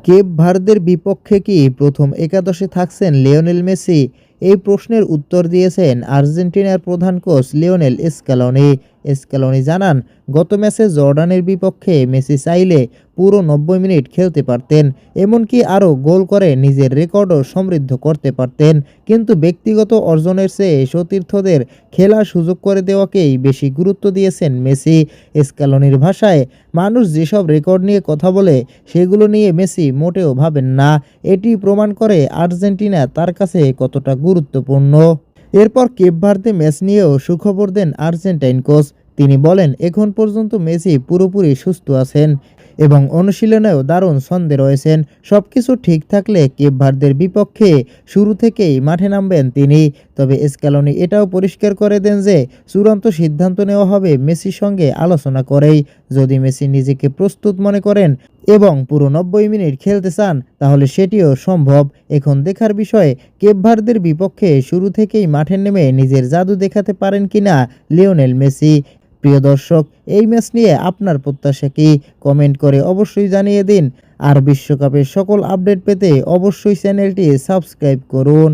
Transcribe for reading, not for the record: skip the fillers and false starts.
Cape ভার্দের বিপক্ষে কি প্রথম একাদশে থাকছেন লিওনেল মেসি? এই প্রশ্নের উত্তর দিয়েছেন আর্জেন্টিনার প্রধান কোচ লিওনেল স্ক্যালোনি জানান, গত ম্যাচে জর্ডানের বিপক্ষে মেসি চাইলে পুরো ৯০ মিনিট খেলতে পারতেন, এমনকি আরও গোল করে নিজের রেকর্ডও সমৃদ্ধ করতে পারতেন। কিন্তু ব্যক্তিগত অর্জনের চেয়ে সতীর্থদের খেলার সুযোগ করে দেওয়াকেই বেশি গুরুত্ব দিয়েছেন মেসি। স্ক্যালোনির ভাষায়, মানুষ যেসব রেকর্ড নিয়ে কথা বলে সেগুলো নিয়ে মেসি মোটেও ভাবেন না। এটি প্রমাণ করে আর্জেন্টিনা তার কাছে কতটা গুরুত্বপূর্ণ। এরপর কেপ ভার্দে ম্যাচ নিয়েও সুখবর দেন আর্জেন্টাইন কোচ। তিনি বলেন, এখন পর্যন্ত মেসি পুরোপুরি সুস্থ আছেন এবং অনুশীলনেও দারুণ ছন্দে রয়েছেন। সবকিছু ঠিক থাকলে কেপ ভার্দের বিপক্ষে শুরু থেকেই মাঠে নামবেন তিনি। তবে স্ক্যালোনি এটাও পরিষ্কার করে দেন যে চূড়ান্ত সিদ্ধান্ত নেওয়া হবে মেসির সঙ্গে আলোচনা করেই। যদি মেসি নিজেকে প্রস্তুত মনে করেন এবং পুরো ৯০ মিনিট খেলতে চান তাহলে সেটিও সম্ভব। এখন দেখার বিষয়, কেপ ভার্দের বিপক্ষে শুরু থেকেই মাঠে নেমে নিজের জাদু দেখাতে পারেন কিনা লিওনেল মেসি। প্রিয় দর্শক, এই ম্যাচ নিয়ে আপনার প্রত্যাশা কি? কমেন্ট করে অবশ্যই জানিয়ে দিন। আর বিশ্বকাপের সকল আপডেট পেতে অবশ্যই চ্যানেলটি সাবস্ক্রাইব করুন।